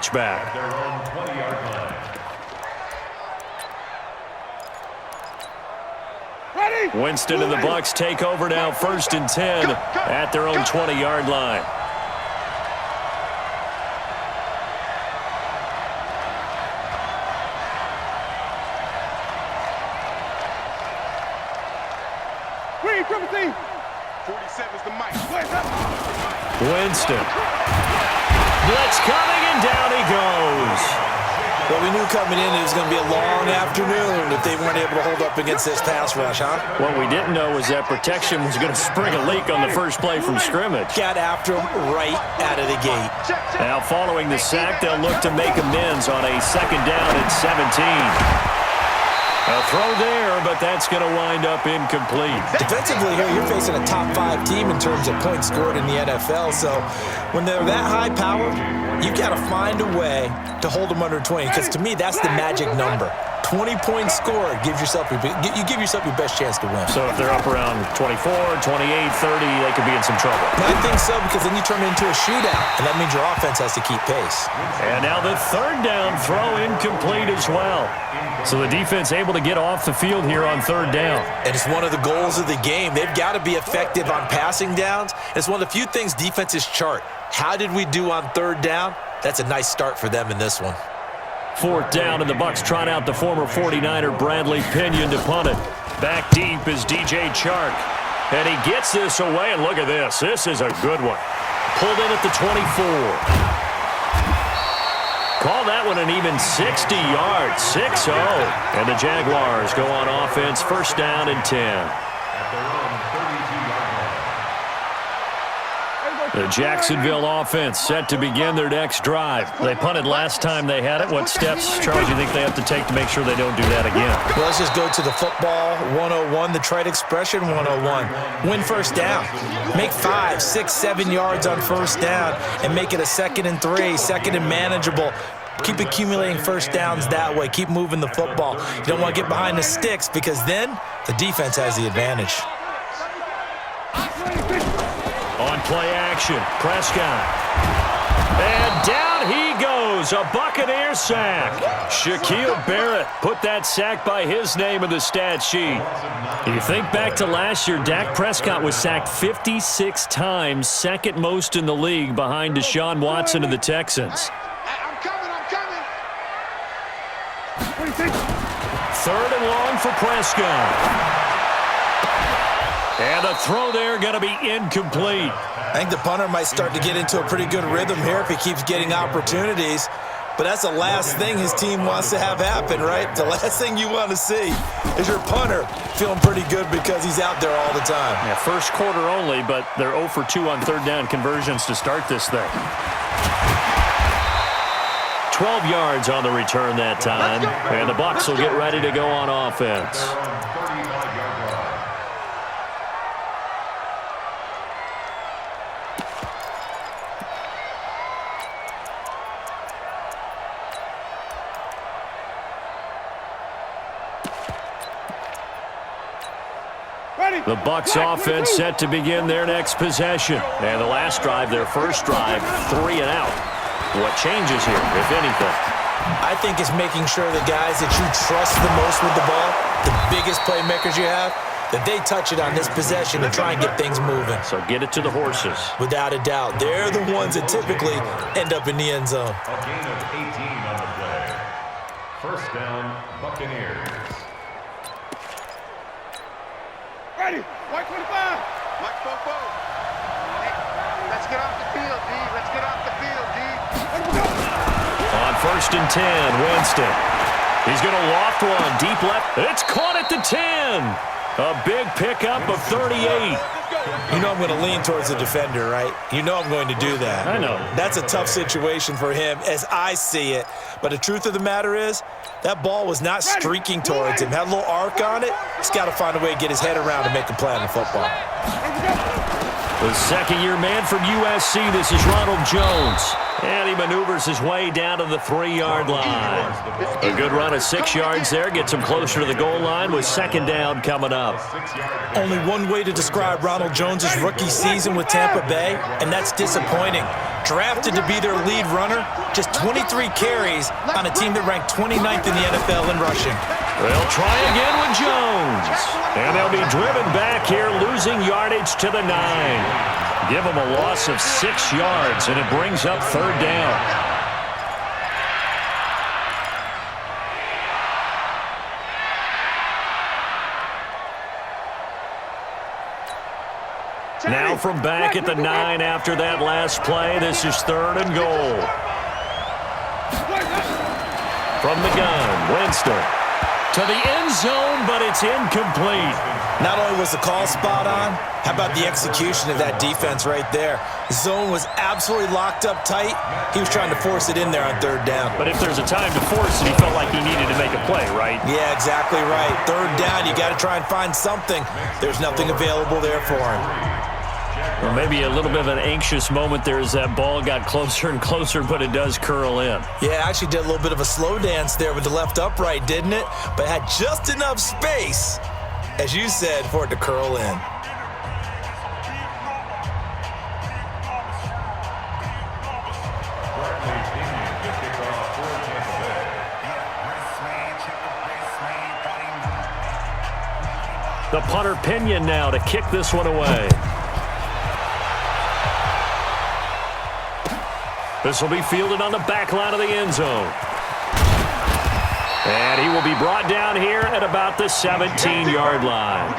touchback. Winston and the Bucs take over now, 1st and 10 at their own 20-yard line. Winston. Blitz coming, and down he goes. Well, we knew coming in it was going to be a long afternoon if they weren't able to hold up against this pass rush, huh? What we didn't know was that protection was going to spring a leak on the first play from scrimmage. Got after him right out of the gate. Now, following the sack, they'll look to make amends on a 2nd down and 17. A throw there, but that's going to wind up incomplete. Defensively here, you're facing a top 5 team in terms of points scored in the NFL. So when they're that high power, you got to find a way to hold them under 20. Because to me, that's the magic number. 20 points scored gives yourself you give yourself your best chance to win. So if they're up around 24, 28, 30, they could be in some trouble. I think so, because then you turn it into a shootout, and that means your offense has to keep pace. And now the 3rd down throw incomplete as well. So the defense able to get off the field here on 3rd down. And it's one of the goals of the game. They've got to be effective on passing downs. It's one of the few things defenses chart. How did we do on 3rd down? That's a nice start for them in this one. 4th down, and the Bucs trot out the former 49er Bradley Pinion to punt it. Back deep is DJ Chark. And he gets this away, and look at this. This is a good one. Pulled in at the 24. Call that one an even 60 yards, 6-0. And the Jaguars go on offense, 1st down and 10. The Jacksonville offense set to begin their next drive. They punted last time they had it. What steps, Charles, do you think they have to take to make sure they don't do that again? Well, let's just go to the football 101, the trite expression 101. Win 1st down. Make 5, 6, 7 yards on 1st down and make it a 2nd and 3, 2nd and manageable. Keep accumulating 1st downs that way. Keep moving the football. You don't want to get behind the sticks because then the defense has the advantage. On play action, Prescott. And down he goes, a Buccaneer sack. Shaquille Barrett put that sack by his name in the stat sheet. You think back to last year, Dak Prescott was sacked 56 times, 2nd most in the league behind Deshaun Watson of the Texans. I'm coming. 3rd and long for Prescott. And the throw there going to be incomplete. I think the punter might start to get into a pretty good rhythm here if he keeps getting opportunities. But that's the last thing his team wants to have happen, right? The last thing you want to see is your punter feeling pretty good because he's out there all the time. Yeah, 1st quarter only, but they're 0 for 2 on 3rd down conversions to start this thing. 12 yards on the return that time. And the Bucs will get ready to go on offense. The Bucs offense set to begin their next possession. And the last drive, their 1st drive, 3 and out. What changes here, if anything? I think it's making sure the guys that you trust the most with the ball, the biggest playmakers you have, that they touch it on this possession and try and get things moving. So get it to the horses. Without a doubt. They're the ones that typically end up in the end zone. A gain of 18 on the play. 1st down, Buccaneers. Ready, white 25. White 4-4. Hey, let's get off the field, D. Let's get off the field, D. On 1st and 10, Winston. He's going to loft one deep left. It's caught at the 10. A big pickup of 38. You know I'm going to lean towards the defender, right? You know I'm going to do that. I know. That's a tough situation for him as I see it. But the truth of the matter is, that ball was not streaking towards him. Had a little arc on it. He's got to find a way to get his head around and make a play on the football. The second-year man from USC, this is Ronald Jones. And he maneuvers his way down to the 3-yard line. A good run of 6 yards there gets him closer to the goal line with second down coming up. Only one way to describe Ronald Jones' rookie season with Tampa Bay, and that's disappointing. Drafted to be their lead runner, just 23 carries on a team that ranked 29th in the NFL in rushing. They'll try again with Jones. And they'll be driven back here, losing yardage to the 9. Give them a loss of 6 yards, and it brings up third down. Now from back at the 9 after that last play, this is third and goal. From the gun, Winston. To the end zone, but it's incomplete. Not only was the call spot on, how about the execution of that defense right there? The zone was absolutely locked up tight. He was trying to force it in there on third down. But if there's a time to force it, he felt like he needed to make a play, right? Yeah, exactly right. Third down, you got to try and find something. There's nothing available there for him. Or maybe a little bit of an anxious moment there as that ball got closer and closer, but it does curl in. Yeah, actually did a little bit of a slow dance there with the left upright, didn't it? But had just enough space, as you said, for it to curl in. The punter Pinion now to kick this one away. This will be fielded on the back line of the end zone. And he will be brought down here at about the 17-yard line.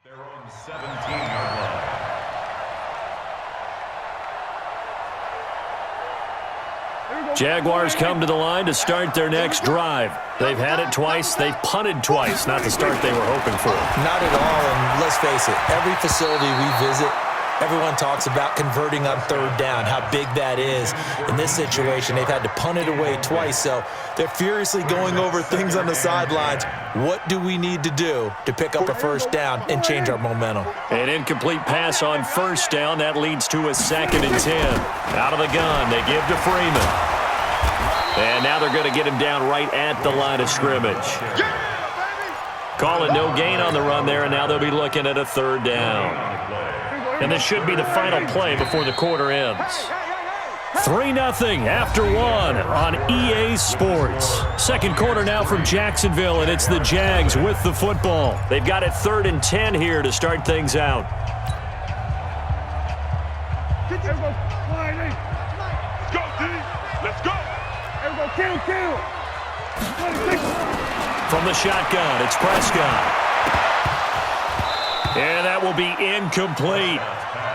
Their own 17-yard line. Jaguars come to the line to start their next drive. They've had it twice. They've punted twice. Not the start they were hoping for. Not at all, and let's face it, every facility we visit, everyone talks about converting on third down, how big that is. In this situation, they've had to punt it away twice, so they're furiously going over things on the sidelines. What do we need to do to pick up a first down and change our momentum? An incomplete pass on first down. That leads to a 2nd and 10. Out of the gun, they give to Freeman. And now they're going to get him down right at the line of scrimmage. Call it no gain on the run there, and now they'll be looking at a 3rd down. And this should be the final play before the quarter ends. 3-0 after 1 on EA Sports. Second quarter now from Jacksonville, and it's the Jags with the football. They've got it 3rd and 10 here to start things out. Let's go, D. Let's go. Kill. From the shotgun, it's Prescott. And that will be incomplete.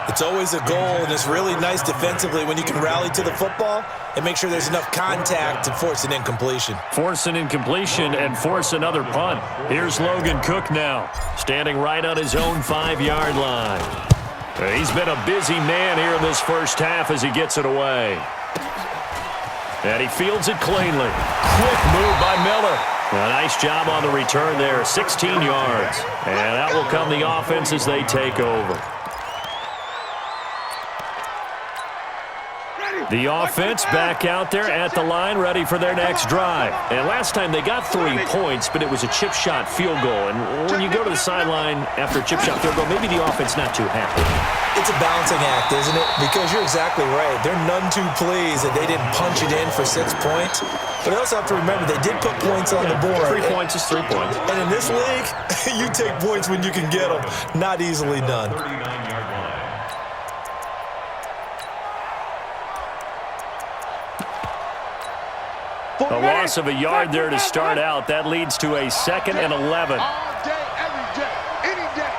It's always a goal, and it's really nice defensively when you can rally to the football and make sure there's enough contact to force an incompletion. Force an incompletion and force another punt. Here's Logan Cook now, standing right on his own 5-yard line. He's been a busy man here in this first half as he gets it away. And he fields it cleanly. Quick move by Miller. A nice job on the return there, 16 yards. And that will come the offense as they take over. The offense back out there at the line, ready for their next drive. And last time they got 3 points, but it was a chip shot field goal. And when you go to the sideline after a chip shot field goal, maybe the offense not too happy. It's a balancing act, isn't it? Because you're exactly right. They're none too pleased that they didn't punch it in for 6 points. But they also have to remember they did put points on the board. 3 points is 3 points. And in this league, you take points when you can get them. Not easily done. 39-yard line. A loss of a yard there to start out. That leads to a 2nd and 11. All day, every day, any day.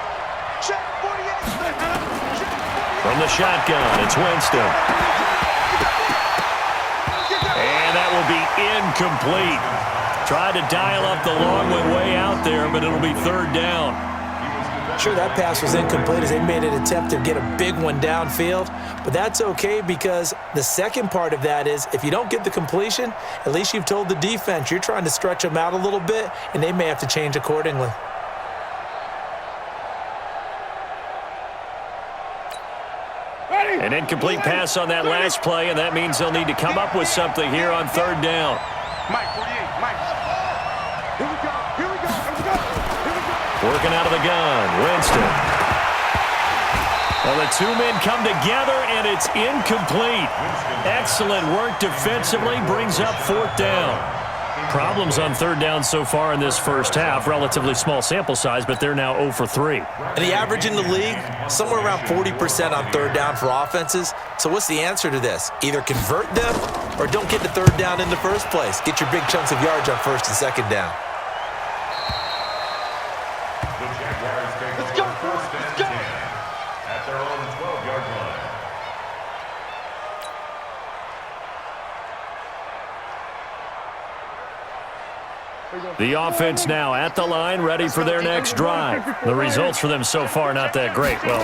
Check 48. From the shotgun, it's Winston. And that will be incomplete. Tried to dial up the long one way out there, but it'll be 3rd down. Sure, that pass was incomplete as they made an attempt to get a big one downfield, but that's okay because the second part of that is if you don't get the completion, at least you've told the defense you're trying to stretch them out a little bit, and they may have to change accordingly. An incomplete pass on that last play, and that means they'll need to come up with something here on 3rd down. Mike, 48, Mike. Here we go. Working out of the gun, Winston. Well, the 2 men come together, and it's incomplete. Excellent work defensively, brings up 4th down. Problems on 3rd down so far in this first half. Relatively small sample size, but they're now 0 for 3. And the average in the league, somewhere around 40% on 3rd down for offenses. So what's the answer to this? Either convert them or don't get the 3rd down in the first place. Get your big chunks of yards on 1st and 2nd down. The Jaguars take over 1st and 10 at their own 12-yard line. The offense now at the line, ready for their next drive. The results for them so far, not that great. Well,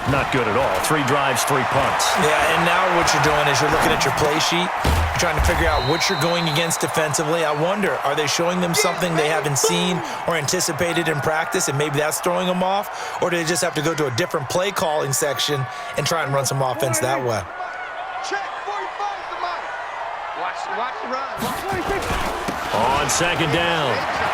not good at all. 3 drives, 3 punts. Yeah, and now what you're doing is you're looking at your play sheet, trying to figure out what you're going against defensively. I wonder, are they showing them something they haven't seen or anticipated in practice, and maybe that's throwing them off? Or do they just have to go to a different play calling section and try and run some offense that way? Check 45 the Mike. Watch the run. On 2nd down,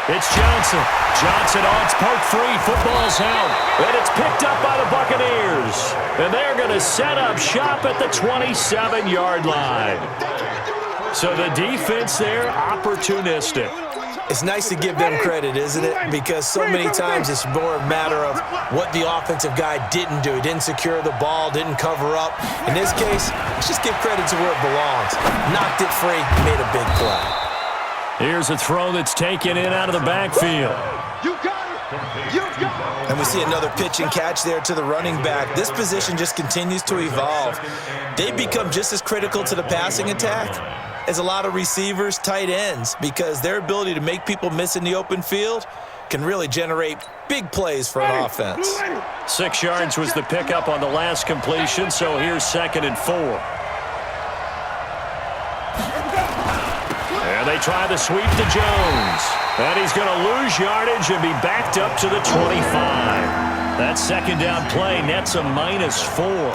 it's Johnson. Johnson on, it's poke free. Football's out. And it's picked up by the Buccaneers. And they're going to set up shop at the 27-yard line. So the defense there, opportunistic. It's nice to give them credit, isn't it? Because so many times it's more a matter of what the offensive guy didn't do. He didn't secure the ball, didn't cover up. In this case, let's just give credit to where it belongs. Knocked it free, made a big play. Here's a throw that's taken in out of the backfield. You got it. And we see another pitch and catch there to the running back. This position just continues to evolve. They become just as critical to the passing attack as a lot of receivers, tight ends, because their ability to make people miss in the open field can really generate big plays for an offense. 6 yards was the pickup on the last completion, so here's 2nd and 4. And they try the sweep to Jones. And he's going to lose yardage and be backed up to the 25. That 2nd down play nets a -4.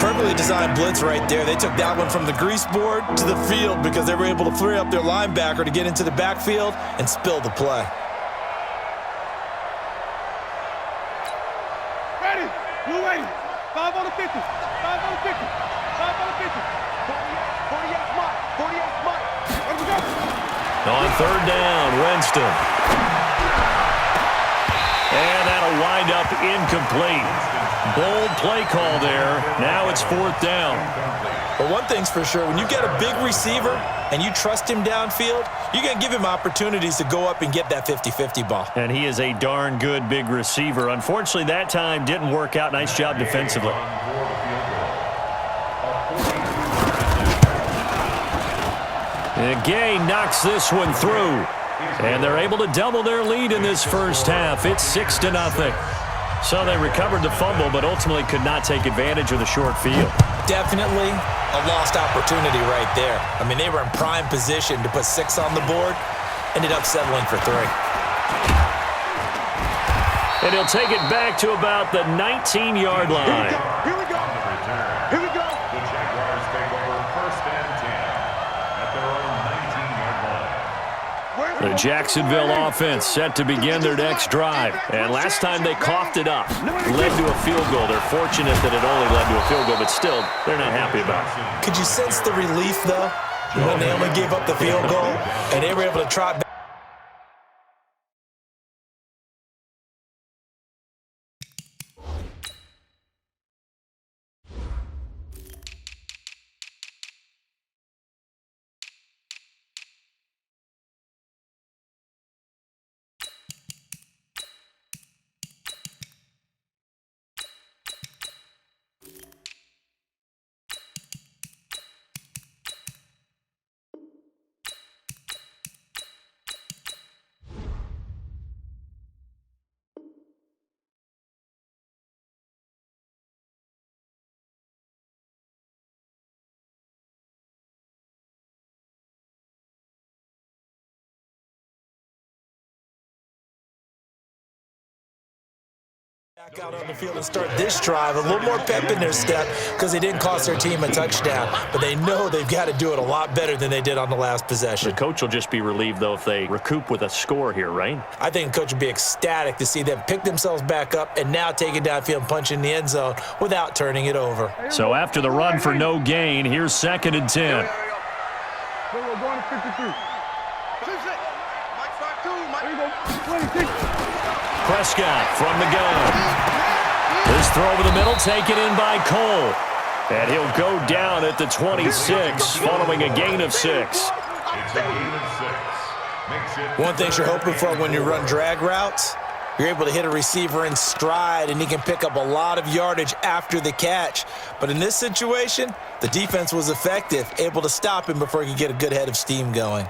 Perfectly designed blitz right there. They took that one from the grease board to the field because they were able to free up their linebacker to get into the backfield and spill the play. Ready, blue ready. 5 on the 50, 5 on the 50, 5 on the 50. 48 mark, 48 mark. Let me go. On 3rd down, Winston. And that'll wind up incomplete. Bold play call there. Now it's 4th down. But one thing's for sure, when you get a big receiver and you trust him downfield, you're going to give him opportunities to go up and get that 50-50 ball. And he is a darn good big receiver. Unfortunately, that time didn't work out. Nice job defensively. And Gay knocks this one through. And they're able to double their lead in this first half. It's 6-0. So they recovered the fumble, but ultimately could not take advantage of the short field. Definitely a lost opportunity right there. I mean, they were in prime position to put 6 on the board, ended up settling for 3. And he'll take it back to about the 19-yard line. Here we go. Here we go. The Jaguars take over 1st and 10 at their own 19-yard line. The Jacksonville offense set to begin their next drive. And last time they coughed it up, led to a field goal. They're fortunate that it only led to a field goal, but still, they're not happy about it. Could you sense the relief, though, when they only gave up the field goal and they were able to trot back? Back out on the field and start this drive. A little more pep in their step because they didn't cost their team a touchdown. But they know they've got to do it a lot better than they did on the last possession. The coach will just be relieved, though, if they recoup with a score here, right? I think the coach would be ecstatic to see them pick themselves back up and now take it downfield and punch in the end zone without turning it over. So after the run for no gain, here's 2nd and 10. We're going to 53. Mike 5-2, Mike 26. Prescott from the gun. This throw over the middle taken in by Cole. And he'll go down at the 26 following a gain of 6. It's a gain of 6. Makes it One thing you're hoping for when you run drag routes, you're able to hit a receiver in stride and he can pick up a lot of yardage after the catch. But in this situation, the defense was effective, able to stop him before he could get a good head of steam going.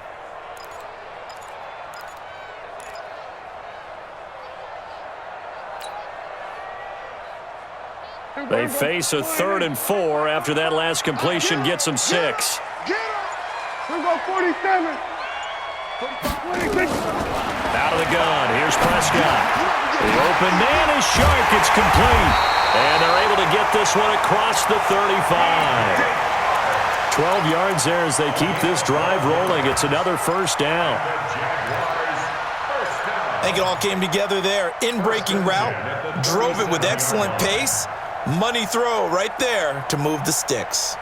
They face a 3rd and 4 after that last completion gets them 6. Get him. We're going 47. 26. Out of the gun, here's Prescott. The open man is Shark. It's complete. And they're able to get this one across the 35. 12 yards there as they keep this drive rolling. It's another 1st down. I think it all came together there. In-breaking route, drove it with excellent pace. Money throw right there to move the sticks.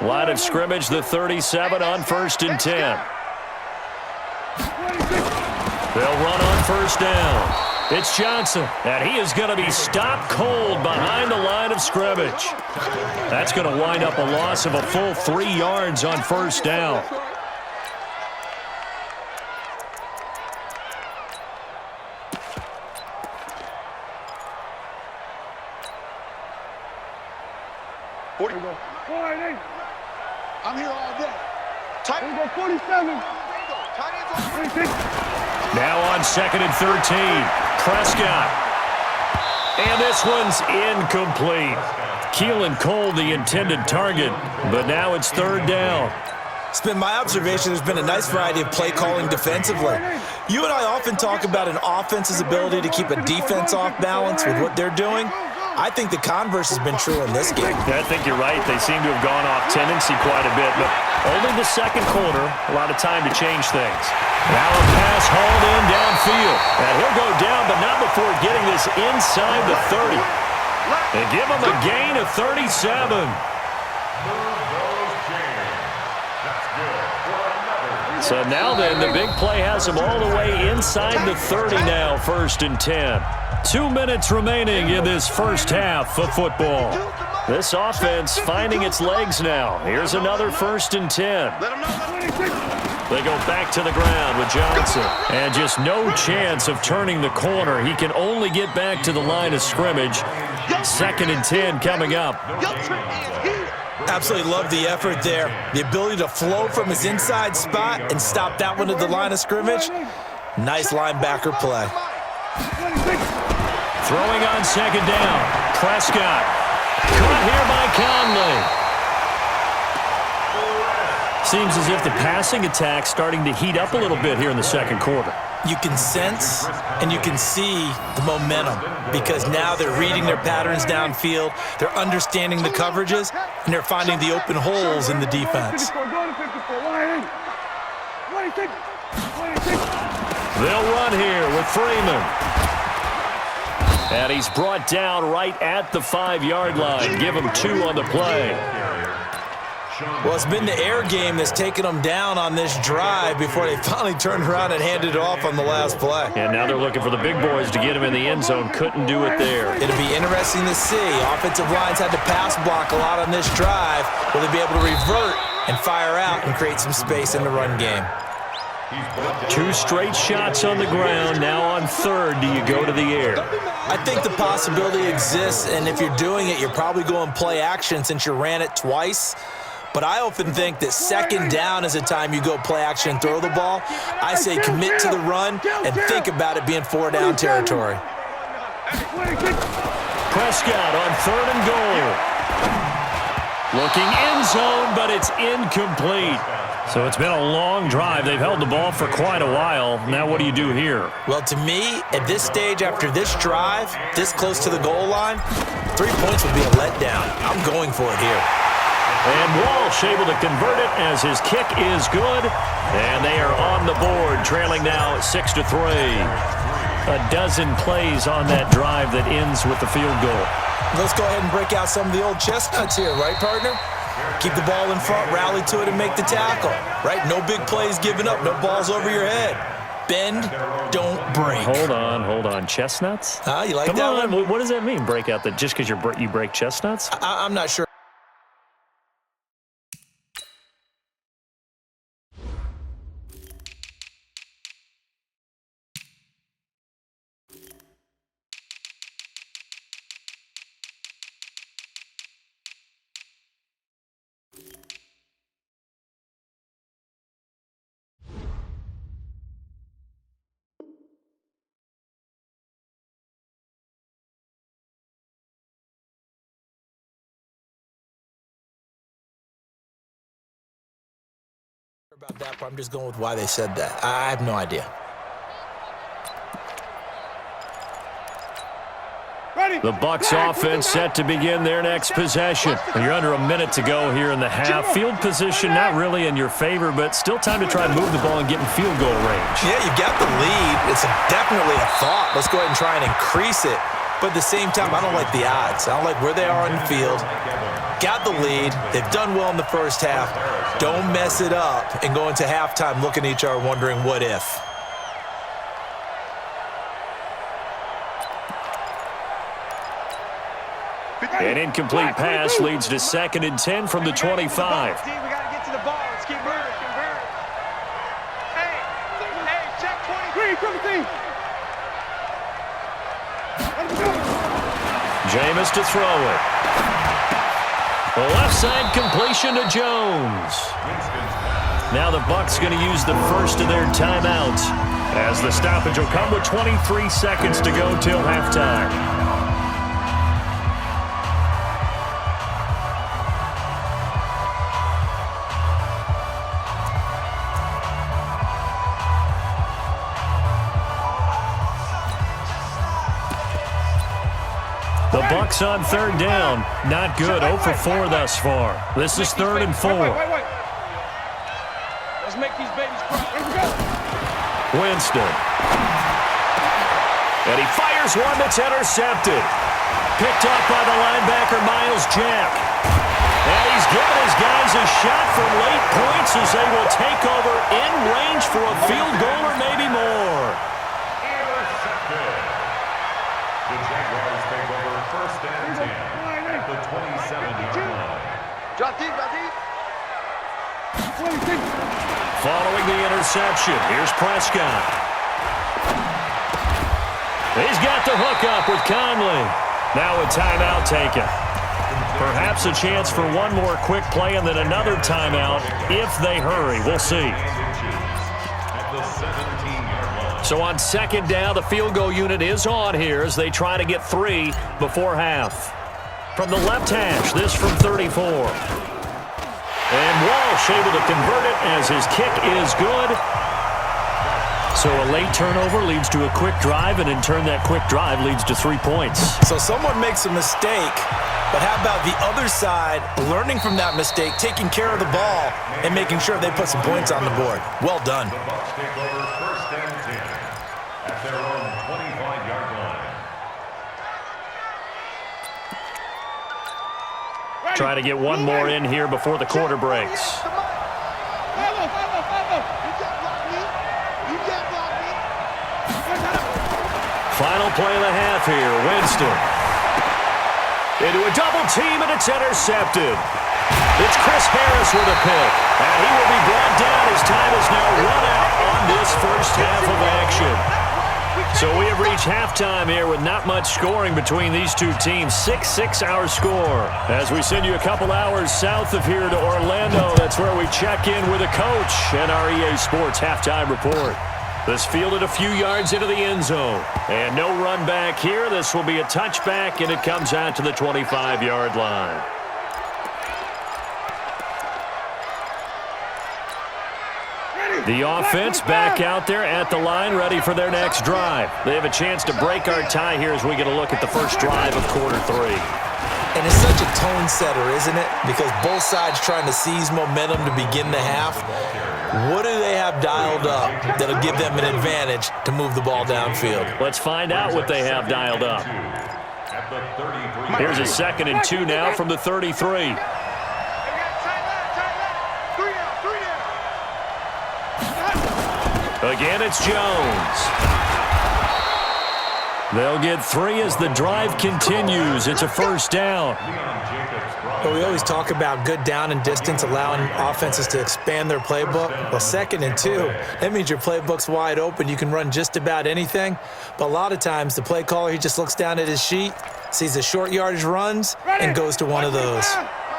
Line of scrimmage, the 37 on 1st and 10. They'll run on 1st down. It's Johnson, and he is going to be stopped cold behind the line of scrimmage. That's going to wind up a loss of a full 3 yards on 1st down. Here we go, 47. 26. Now on 2nd and 13. Prescott. And this one's incomplete. Keelan Cole, the intended target, but now it's 3rd down. It's been my observation there's been a nice variety of play calling defensively. You and I often talk about an offense's ability to keep a defense off balance with what they're doing. I think the converse has been true in this game. Yeah, I think you're right. They seem to have gone off tendency quite a bit, but only the second quarter, a lot of time to change things. Now a pass hauled in downfield. And he'll go down, but not before getting this inside the 30. They give him a gain of 37. So now then, the big play has him all the way inside the 30 now, 1st and 10. 2 minutes remaining in this first half of football. This offense finding its legs now. Here's another 1st and 10. They go back to the ground with Johnson. And just no chance of turning the corner. He can only get back to the line of scrimmage. 2nd and 10 coming up. Absolutely love the effort there. The ability to flow from his inside spot and stop that one at the line of scrimmage. Nice linebacker play. Throwing on 2nd down. Prescott. Caught here by Conley. Seems as if the passing attack's starting to heat up a little bit here in the second quarter. You can sense and you can see the momentum because now they're reading their patterns downfield, they're understanding the coverages, and they're finding the open holes in the defense. They'll run here with Freeman. And he's brought down right at the 5-yard line. Give him 2 on the play. Well, it's been the air game that's taken them down on this drive before they finally turned around and handed it off on the last play. And now they're looking for the big boys to get him in the end zone. Couldn't do it there. It'll be interesting to see. Offensive lines had to pass block a lot on this drive. Will they be able to revert and fire out and create some space in the run game? 2 straight shots on the ground. Now on 3rd, do you go to the air? I think the possibility exists, and if you're doing it, you're probably going play action since you ran it twice. But I often think that 2nd down is a time you go play action and throw the ball. I say commit to the run and think about it being 4-down territory. Prescott on 3rd and goal. Looking end zone, but it's incomplete. So it's been a long drive. They've held the ball for quite a while. Now what do you do here? Well, to me, at this stage after this drive, this close to the goal line, 3 points would be a letdown. I'm going for it here. And Walsh able to convert it as his kick is good. And they are on the board, trailing now 6-3. A dozen plays on that drive that ends with the field goal. Let's go ahead and break out some of the old chestnuts here, right, partner? Keep the ball in front, rally to it, and make the tackle, right? No big plays given up, no balls over your head. Bend, don't break. Hold on. Chestnuts? You like Come that on. one? What does that mean, break out? That just because you break chestnuts? I'm not sure. About that, but I'm just going with why they said that. I have no idea. The Bucs offense set to begin their next possession. You're under a minute to go here in the half. Field position not really in your favor, but still time to try and move the ball and get in field goal range. Yeah, you got the lead. It's definitely a thought. Let's go ahead and try and increase it. But at the same time, I don't like the odds. I don't like where they are on the field. Got the lead. They've done well in the first half. Don't mess it up and go into halftime looking at each other wondering what if. An incomplete pass leads to 2nd and 10 from the 25. We got to get to the ball. Let's keep moving. Hey, check 23, 17. Jameis to throw it. Left side completion to Jones. Now the Bucs going to use the first of their timeouts, as the stoppage will come with 23 seconds to go till halftime. The Bucs on third down. Not good. 0 for 4 thus far. This is 3rd and 4. Wait. Let's make these babies cry. Let's go. Winston. And he fires one that's intercepted. Picked off by the linebacker, Miles Jack. And he's given his guys a shot from late points as they will take over in range for a field goal or maybe more. Intercepted. The Jaguars take over 1st and 10 at the 27-yard line. Drop deep. Following the interception, here's Prescott. He's got the hook up with Conley. Now a timeout taken. Perhaps a chance for one more quick play and then another timeout if they hurry. We'll see. At the 17-yard line. So on 2nd down, the field goal unit is on here as they try to get 3 before half. From the left hash, this from 34. And Walsh able to convert it as his kick is good. So a late turnover leads to a quick drive, and in turn that quick drive leads to 3 points. So someone makes a mistake, but how about the other side learning from that mistake, taking care of the ball, and making sure they put some points on the board? Well done. The Bucs take over 1st and 10 at their own 25-yard line. Try to get one more in here before the quarter breaks. Final play of the half here. Winston. Into a double team, and it's intercepted. It's Chris Harris with a pick. And he will be brought down as time is now run out on this first half of action. So we have reached halftime here with not much scoring between these two teams. 6-6 our score. As we send you a couple hours south of here to Orlando, that's where we check in with a coach and our EA Sports halftime report. This fielded a few yards into the end zone. And no run back here. This will be a touchback, and it comes out to the 25-yard line. The offense back out there at the line, ready for their next drive. They have a chance to break our tie here as we get a look at the first drive of quarter 3. And it's such a tone setter, isn't it? Because both sides trying to seize momentum to begin the half. What do they have dialed up that'll give them an advantage to move the ball downfield? Let's find out what they have dialed up. Here's a 2nd and 2 now from the 33. Again, it's Jones. They'll get 3 as the drive continues. It's a first down. But we always talk about good down and distance, allowing offenses to expand their playbook. Well, 2nd and 2, that means your playbook's wide open. You can run just about anything. But a lot of times, the play caller, he just looks down at his sheet, sees the short yardage runs, and goes to one of those.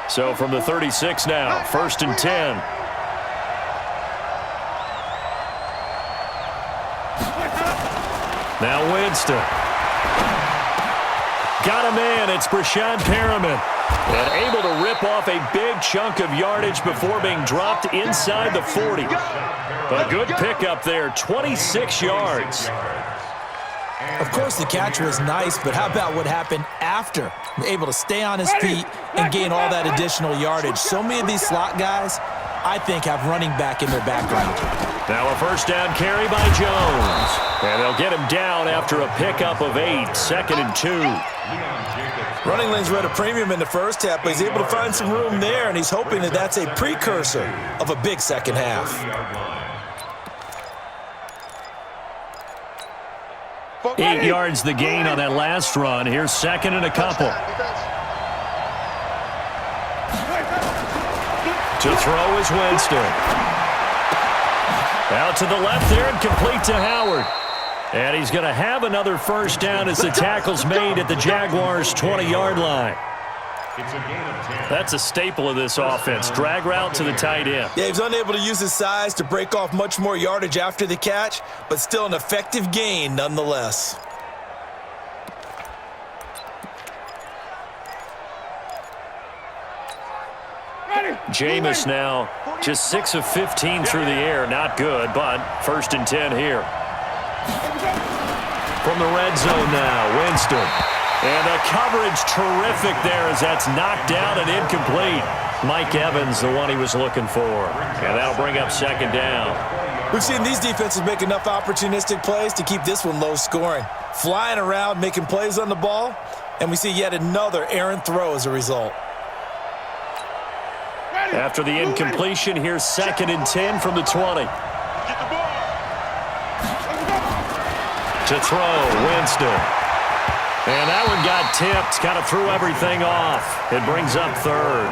So from the 36 now, 1st and 10. Now Winston. Got a man. It's Brashad Perriman. And able to rip off a big chunk of yardage before being dropped inside the 40. A good pickup there, 26 yards. Of course, the catch was nice, but how about what happened after? Able to stay on his feet and gain all that additional yardage. So many of these slot guys, I think, have running back in their background. Now a first down carry by Jones. And they'll get him down after a pickup of 8, 2nd and 2. Running lanes were at a premium in the first half, but he's able to find some room there, and he's hoping that that's a precursor of a big second half. 8 yards the gain on that last run. Here's 2nd and a couple. To throw is Winston. Out to the left there and complete to Howard. And he's going to have another first down as the tackle's made at the Jaguars' 20-yard line. It's a gain of 10. That's a staple of this offense. Drag route to the tight end. Yeah, he was unable to use his size to break off much more yardage after the catch, but still an effective gain nonetheless. Jameis now just 6 of 15 through the air. Not good, but 1st and 10 here. From the red zone now, Winston. And the coverage terrific there as that's knocked down and incomplete. Mike Evans, the one he was looking for. And that'll bring up 2nd down. We've seen these defenses make enough opportunistic plays to keep this one low scoring. Flying around, making plays on the ball, and we see yet another errant throw as a result. After the incompletion, here's 2nd and 10 from the 20. To throw, Winston. And that one got tipped, kind of threw everything off. It brings up 3rd.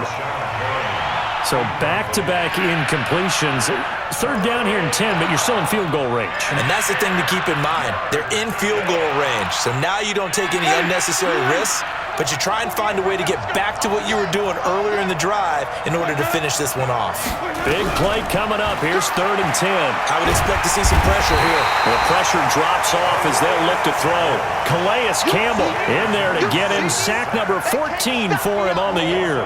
So back-to-back incompletions. 3rd down here in 10, but you're still in field goal range. And that's the thing to keep in mind. They're in field goal range. So now you don't take any unnecessary risks, but you try and find a way to get back to what you were doing earlier in the drive in order to finish this one off. Big play coming up. Here's 3rd and 10. I would expect to see some pressure here. The pressure drops off as they'll look to throw. Calais Campbell in there to get him. Sack number 14 for him on the year.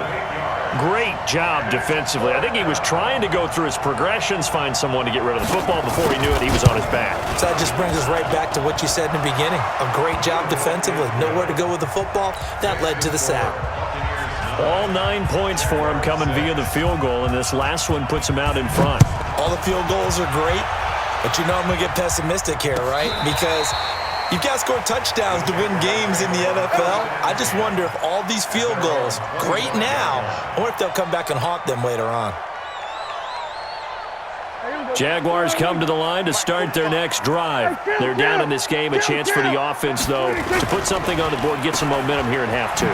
Great job defensively. I think he was trying to go through his progressions, find someone to get rid of the football. Before he knew it, he was on his back. So that just brings us right back to what you said in the beginning. A great job defensively. Nowhere to go with the football. That led to the sack. All 9 points for him coming via the field goal, and this last one puts him out in front. All the field goals are great, but you know I'm going to get pessimistic here, right? Because you've got to score touchdowns to win games in the NFL. I just wonder if all these field goals, great now, I wonder if they'll come back and haunt them later on. Jaguars come to the line to start their next drive. They're down in this game. A chance for the offense, though, to put something on the board, get some momentum here in half 2.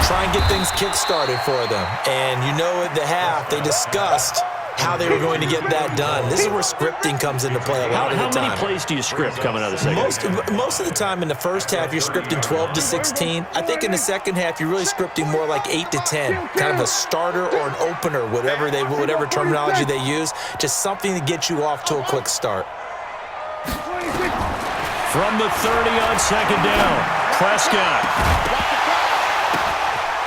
Try and get things kick-started for them. And you know at the half, they discussed how they were going to get that done. This is where scripting comes into play a lot of the time. How many plays do you script coming out of the second? Most of the time in the first half, you're scripting 12 to 16. I think in the second half, you're really scripting more like 8 to 10. Kind of a starter or an opener, whatever terminology they use. Just something to get you off to a quick start. From the 30 on 2nd down, Prescott.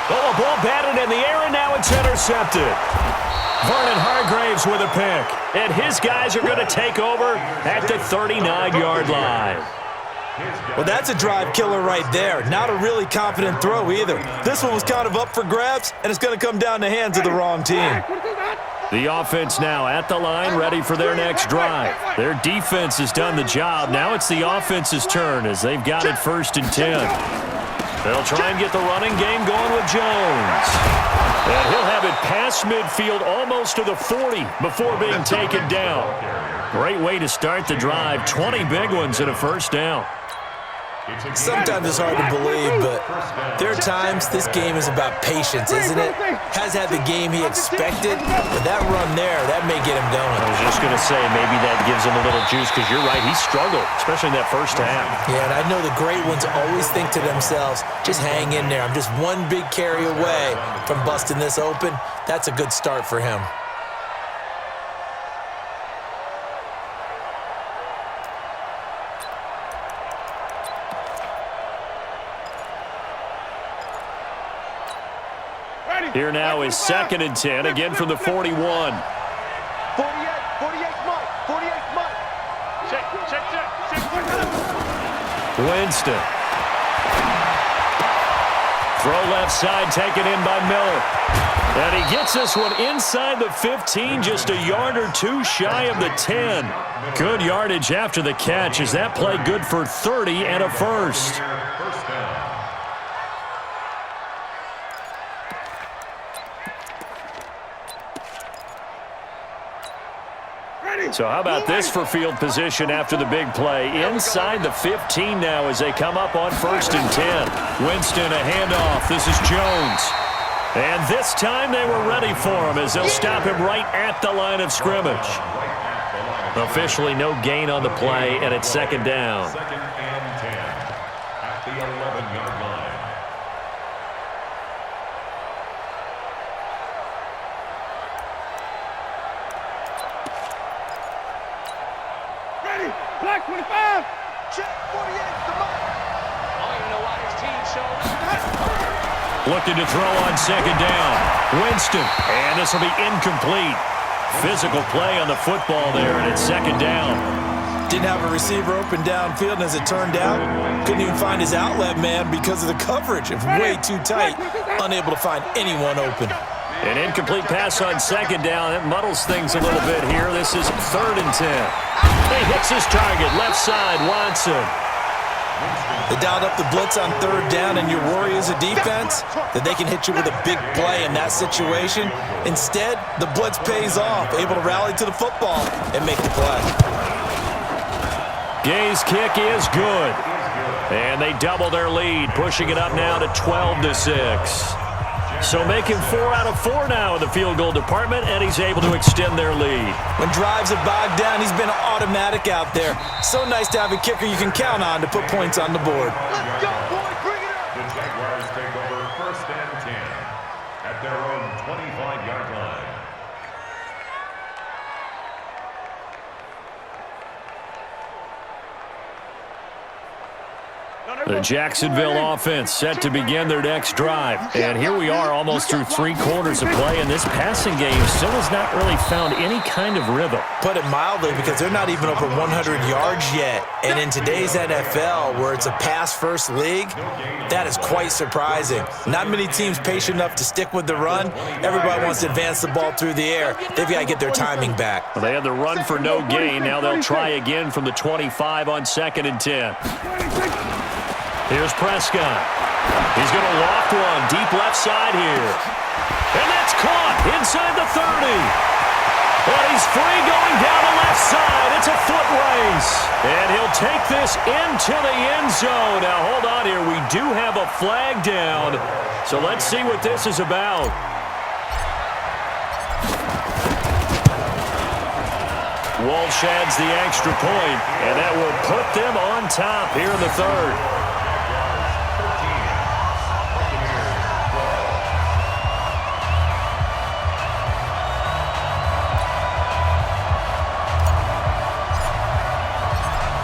Oh, a ball batted in the air, and now it's intercepted. Vernon Hargraves with a pick, and his guys are going to take over at the 39-yard line. Well, that's a drive killer right there. Not a really confident throw either. This one was kind of up for grabs, and it's going to come down the hands of the wrong team. The offense now at the line, ready for their next drive. Their defense has done the job. Now it's the offense's turn as they've got it 1st and 10. They'll try and get the running game going with Jones. And he'll have it past midfield almost to the 40 before being taken down. Great way to start the drive. 20 big ones and a 1st down. Sometimes it's hard to believe, but there are times this game is about patience, isn't it? Has had the game he expected, but that run there, that may get him going. I was just going to say, maybe that gives him a little juice, because you're right, he struggled, especially in that first half. Yeah, and I know the great ones always think to themselves, just hang in there. I'm just one big carry away from busting this open. That's a good start for him. Here now is 2nd and 10, again from the 41. 48 Mike. Check. Winston. Throw left side, taken in by Miller. And he gets this one inside the 15, just a yard or 2 shy of the 10. Good yardage after the catch. Is that play good for 30 and a 1st? So how about this for field position after the big play? Inside the 15 now as they come up on 1st and 10. Winston, a handoff. This is Jones. And this time they were ready for him as they'll stop him right at the line of scrimmage. Officially no gain on the play, and it's 2nd down. 2nd and 10 at the 11-yard line. Black 25. Check 48, the mark. I don't even know why his team showed up. Looking to throw on second down. Winston, and this will be incomplete. Physical play on the football there, and it's second down. Didn't have a receiver open downfield, and as it turned out, couldn't even find his outlet man because of the coverage. It's way too tight, unable to find anyone open. An incomplete pass on second down. That muddles things a little bit here. This is 3rd and 10. He hits his target, left side, Watson. They dialed up the blitz on 3rd down, and your worry as a defense that they can hit you with a big play in that situation. Instead, the blitz pays off, able to rally to the football and make the play. Gay's kick is good. And they double their lead, pushing it up now to 12-6. So making 4 out of 4 now in the field goal department, and he's able to extend their lead. When drives are bogged down, he's been automatic out there. So nice to have a kicker you can count on to put points on the board. Let's go, boy. Bring it up. The Jaguars take over 1st and 10 at their own 25-yard line. The Jacksonville offense set to begin their next drive. And here we are almost through 3 quarters of play, and this passing game still has not really found any kind of rhythm. Put it mildly, because they're not even over 100 yards yet. And in today's NFL, where it's a pass-first league, that is quite surprising. Not many teams patient enough to stick with the run. Everybody wants to advance the ball through the air. They've got to get their timing back. Well, they had the run for no gain. Now they'll try again from the 25 on 2nd and 10. Here's Prescott. He's going to loft one deep left side here. And that's caught inside the 30. And he's free going down the left side. It's a foot race. And he'll take this into the end zone. Now, hold on here. We do have a flag down. So let's see what this is about. Walsh adds the extra point, and that will put them on top here in the 3rd.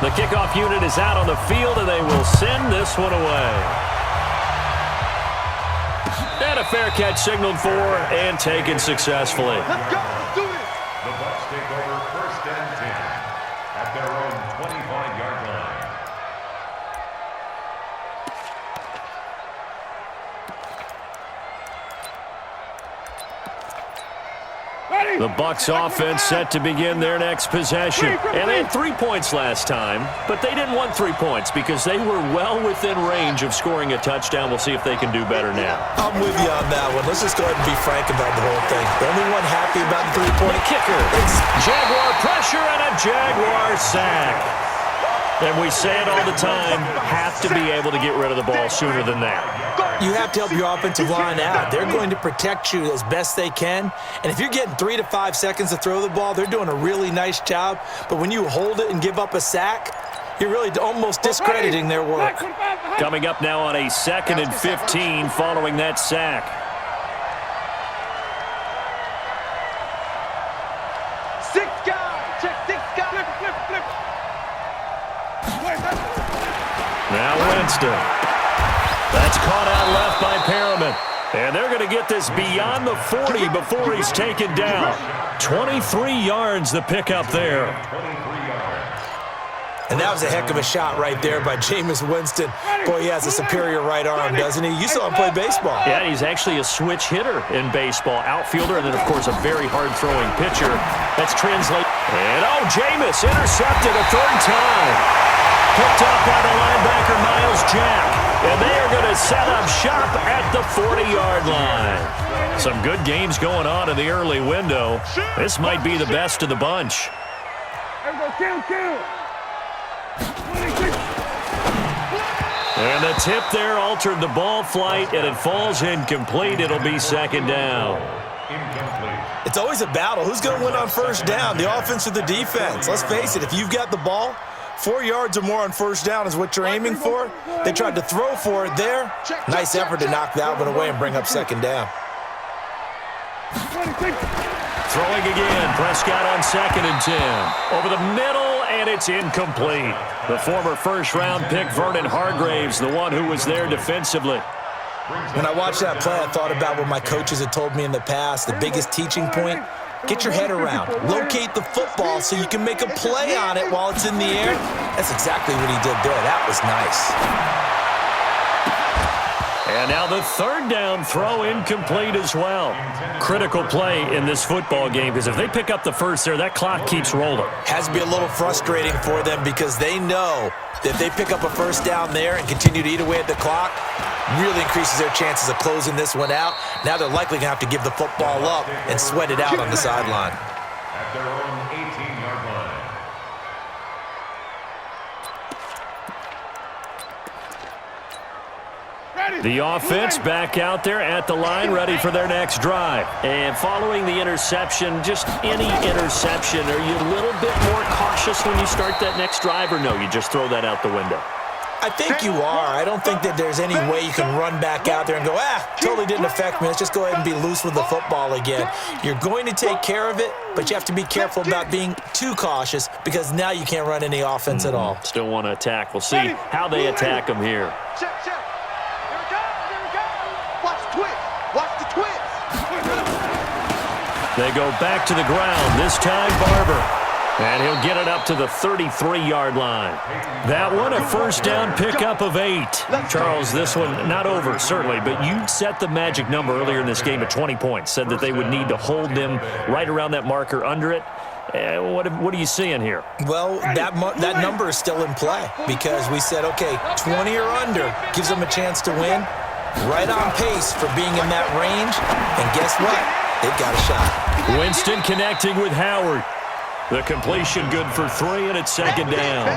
The kickoff unit is out on the field, and they will send this one away. And a fair catch signaled for and taken successfully. Let's go. Let's do it. The Bucs take over 1st and 10 at their own 25-yard line. The Bucs offense set to begin their next possession. And they had 3 points last time, but they didn't want 3 points because they were well within range of scoring a touchdown. We'll see if they can do better now. I'm with you on that one. Let's just go ahead and be frank about the whole thing. The only one happy about the 3-point Kicker. Jaguar pressure and a Jaguar sack. And we say it all the time, have to be able to get rid of the ball sooner than that. You have to help your offensive line out. They're going to protect you as best they can. And if you're getting 3 to 5 seconds to throw the ball, they're doing a really nice job. But when you hold it and give up a sack, you're really almost discrediting their work. Coming up now on a 2nd and 15 following that sack. Six guys. Check 6 guys. Flip. Now Winston. That's caught out left by Perriman. And they're going to get this beyond the 40 before he's taken down. 23 yards the pickup there. And that was a heck of a shot right there by Jameis Winston. Boy, he has a superior right arm, doesn't he? You saw him play baseball. Yeah, he's actually a switch hitter in baseball. Outfielder, and then, of course, a very hard-throwing pitcher. That's translate. And, Jameis intercepted a 3rd time. Picked up by the linebacker, Miles Jack. And they are going to set up shop at the 40-yard line. Some good games going on in the early window. This might be the best of the bunch. Kill. And the tip there altered the ball flight, and it falls incomplete. It'll be 2nd down. Incomplete. It's always a battle. Who's going to win on 1st down, the offense or the defense? Let's face it, if you've got the ball, 4 yards or more on 1st down is what you're aiming for. They tried to throw for it there. Nice effort to knock that one away and bring up 2nd down. Throwing again. Prescott on 2nd and 10. Over the middle, and it's incomplete. The former first-round pick, Vernon Hargreaves, the one who was there defensively. When I watched that play, I thought about what my coaches had told me in the past. The biggest teaching point, get your head around. Locate the football so you can make a play on it while it's in the air. That's exactly what he did there. That was nice. And now the 3rd down throw incomplete as well. Critical play in this football game because if they pick up the first there, that clock keeps rolling. Has to be a little frustrating for them because they know that if they pick up a first down there and continue to eat away at the clock, really increases their chances of closing this one out. Now they're likely going to have to give the football up and sweat it out on the sideline. At their own 18-yard line. The offense back out there at the line, ready for their next drive. And following the interception, just any interception, are you a little bit more cautious when you start that next drive, or no, you just throw that out the window? I think you are. I don't think that there's any way you can run back out there and go, totally didn't affect me. Let's just go ahead and be loose with the football again. You're going to take care of it, but you have to be careful about being too cautious because now you can't run any offense at all. Still want to attack. We'll see how they attack them here. Check. Here it comes. Watch the twist. Watch the twist. They go back to the ground, this time Barber. And he'll get it up to the 33-yard line. That one, a first down pickup of 8. Charles, this one not over, certainly, but you set the magic number earlier in this game at 20 points, said that they would need to hold them right around that marker under it. What are you seeing here? Well, that number is still in play because we said, okay, 20 or under gives them a chance to win. Right on pace for being in that range. And guess what? They've got a shot. Winston connecting with Howard. The completion good for 3, and it's 2nd down.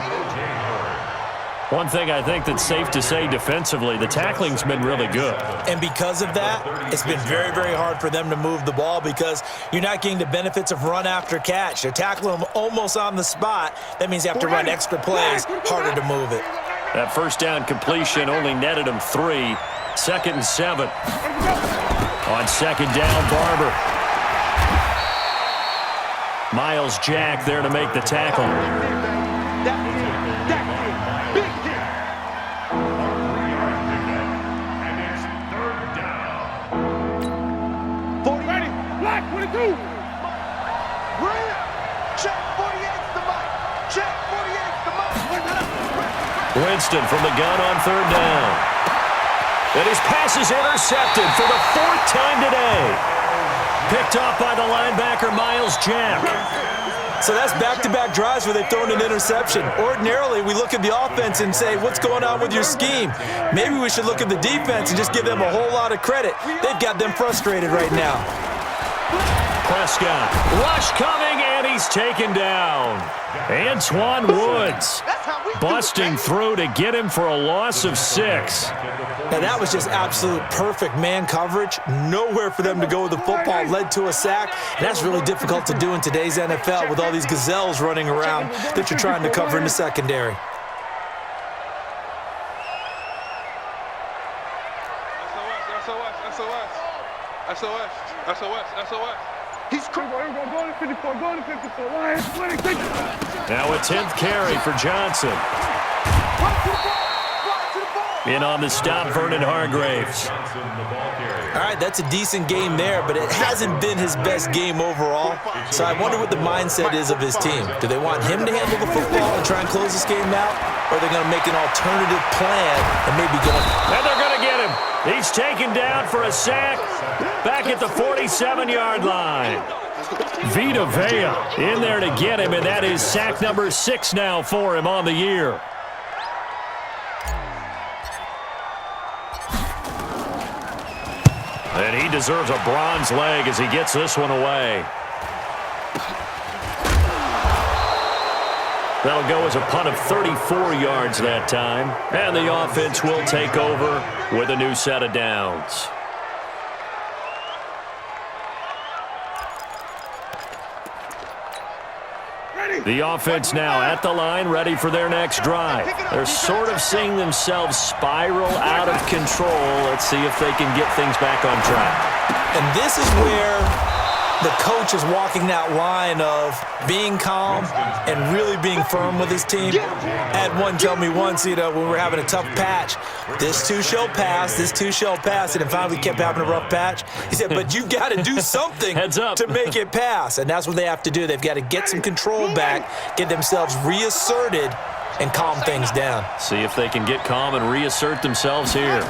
One thing I think that's safe to say defensively, the tackling's been really good. And because of that, it's been very, very hard for them to move the ball because you're not getting the benefits of run after catch. They're tackling them almost on the spot. That means you have to run extra plays, harder to move it. That first down completion only netted them 3. 2nd and 7. On 2nd down, Barber. Miles Jack there to make the tackle. Big hit. And it's 3rd down. 40. Ready. Black, 22. Real. Check 48's the mic. Check 48's the mic. Winston from the gun on 3rd down. And his pass is intercepted for the 4th time today. Picked off by the linebacker, Miles Jack. So that's back-to-back drives where they've thrown an interception. Ordinarily, we look at the offense and say, what's going on with your scheme? Maybe we should look at the defense and just give them a whole lot of credit. They've got them frustrated right now. Prescott, rush coming, and he's taken down. Antoine Woods busting through to get him for a loss of 6. Now, that was just absolute perfect man coverage. Nowhere for them to go with the football. Led to a sack. And that's really difficult to do in today's NFL with all these gazelles running around that you're trying to cover in the secondary. SOS. He's Go to 54. Go to 54. Lions, 26. Now a 10th carry for Johnson. In on the stop, Vernon Hargreaves. All right, that's a decent game there, but it hasn't been his best game overall. So I wonder what the mindset is of his team. Do they want him to handle the football and try and close this game out? Or are they going to make an alternative plan and maybe go? And they're going to get him. He's taken down for a sack back at the 47-yard line. Vita Vea in there to get him, and that is sack number 6 now for him on the year. And he deserves a bronze leg as he gets this one away. That'll go as a punt of 34 yards that time. And the offense will take over with a new set of downs. The offense now at the line, ready for their next drive. They're sort of seeing themselves spiral out of control. Let's see if they can get things back on track. And this is where The coach is walking that line of being calm and really being firm with his team. I had one tell me once, when we were having a tough patch, this too shall pass, this too shall pass, and then finally we kept having a rough patch. He said, but you got to do something to make it pass, and that's what they have to do. They've got to get some control back, get themselves reasserted, and calm things down. See if they can get calm and reassert themselves here.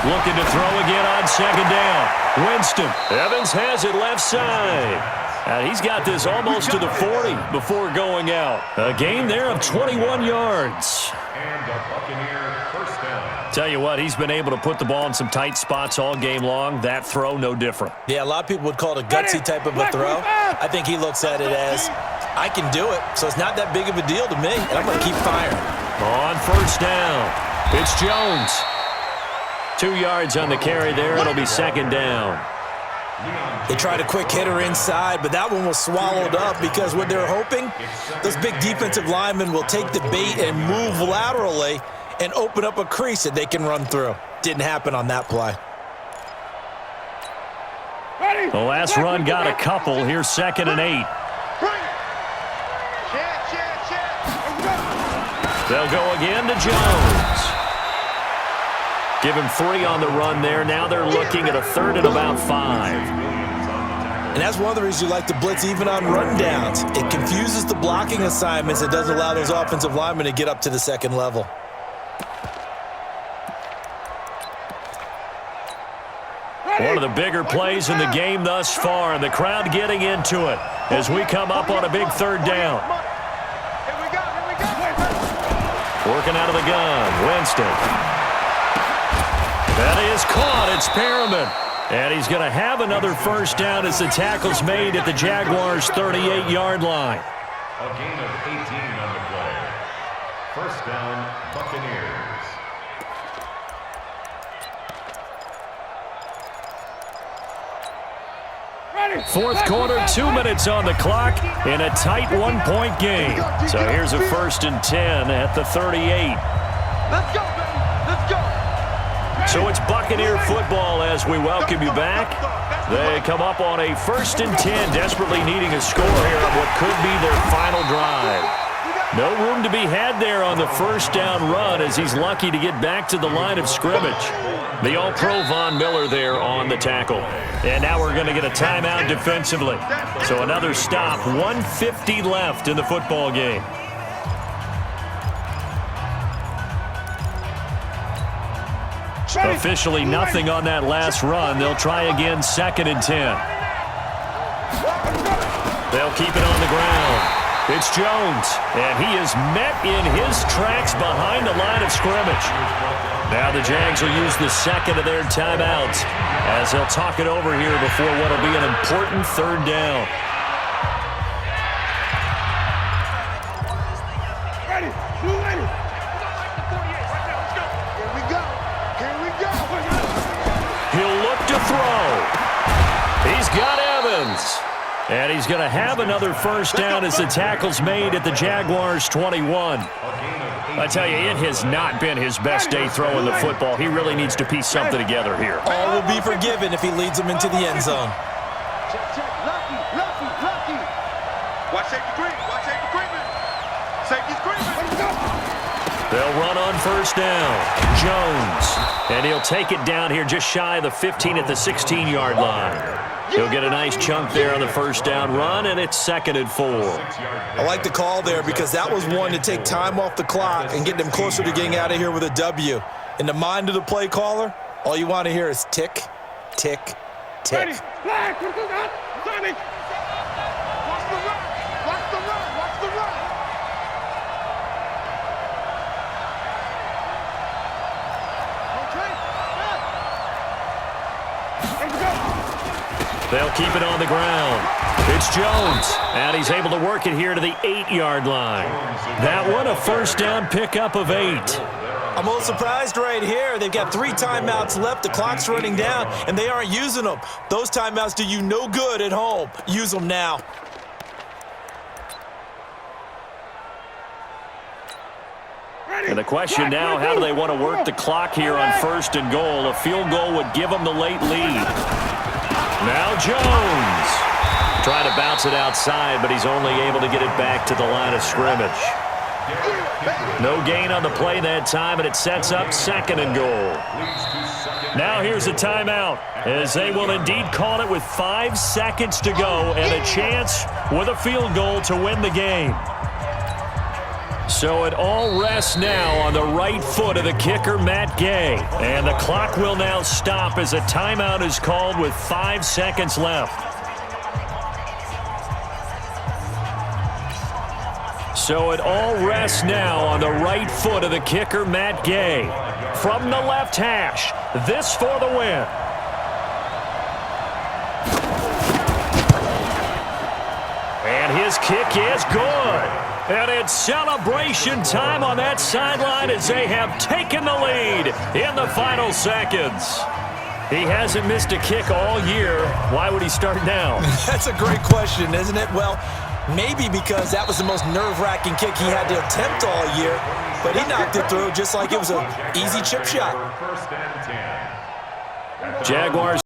Looking to throw again on second down. Winston. Evans has it left side. And he's got this almost to the 40 before going out. A gain there of 21 yards. And a Buccaneer first down. Tell you what, he's been able to put the ball in some tight spots all game long. That throw, no different. Yeah, a lot of people would call it a gutsy type of a throw. I think he looks at it as, I can do it, so it's not that big of a deal to me, and I'm going to keep firing. On first down, it's Jones. 2 yards on the carry there. It'll be second down. They tried a quick hitter inside, but that one was swallowed up because what they're hoping, those big defensive linemen will take the bait and move laterally and open up a crease that they can run through. Didn't happen on that play. The last run got a couple. Here's 2nd and 8. They'll go again to Jones. Give him 3 on the run there. Now they're looking at a 3rd and about 5. And that's one of the reasons you like to blitz even on rundowns. It confuses the blocking assignments. It doesn't allow those offensive linemen to get up to the second level. One of the bigger plays in the game thus far, and the crowd getting into it as we come up on a big 3rd down. Working out of the gun, Winston. That is caught. It's Perriman. And he's going to have another first down as the tackle's made at the Jaguars' 38-yard line. A gain of 18 on the play. First down, Buccaneers. Fourth quarter, 2 minutes on the clock in a tight 1-point game. So here's a 1st and 10 at the 38. Let's go, baby. Let's go. So it's Buccaneer football as we welcome you back. They come up on a 1st and 10, desperately needing a score here on what could be their final drive. No room to be had there on the first down run as he's lucky to get back to the line of scrimmage. The All-Pro Von Miller there on the tackle. And now we're going to get a timeout defensively. So another stop, 1:50 left in the football game. Officially nothing on that last run. They'll try again, 2nd and 10. They'll keep it on the ground. It's Jones, and he is met in his tracks behind the line of scrimmage. Now the Jags will use the 2nd of their timeouts as they'll talk it over here before what will be an important 3rd down. Ready, ready. He'll look to throw. He's got Evans. And he's going to have another first down as the tackle's made at the Jaguars' 21. I tell you, it has not been his best day throwing the football. He really needs to piece something together here. All will be forgiven if he leads them into the end zone. Check. Lucky. Watch safety green. Safety's green. They'll run on first down. Jones. And he'll take it down here just shy of the 15 at the 16-yard line. He'll get a nice chunk there on the first down run, and it's 2nd and 4. I like the call there because that was one to take time off the clock and get them closer to getting out of here with a W. In the mind of the play caller, all you want to hear is tick, tick, tick. Ready, flag, Sonic. Watch the run. They'll keep it on the ground. It's Jones, and he's able to work it here to the 8-yard line. That one, a first down pickup of 8. I'm a little surprised right here. They've got 3 timeouts left. The clock's running down, and they aren't using them. Those timeouts do you no good at home. Use them now. And the question now, how do they want to work the clock here on 1st and goal? A field goal would give them the late lead. Now Jones. Trying to bounce it outside, but he's only able to get it back to the line of scrimmage. No gain on the play that time, and it sets up 2nd and goal. Now here's a timeout, as they will indeed call it with 5 seconds to go and a chance with a field goal to win the game. So it all rests now on the right foot of the kicker, Matt Gay. And the clock will now stop as a timeout is called with 5 seconds left. So it all rests now on the right foot of the kicker, Matt Gay. From the left hash, this for the win. And his kick is good. And it's celebration time on that sideline as they have taken the lead in the final seconds. He hasn't missed a kick all year. Why would he start now? That's a great question, isn't it? Well, maybe because that was the most nerve-wracking kick he had to attempt all year, but he knocked it through just like it was an easy chip shot. Jaguars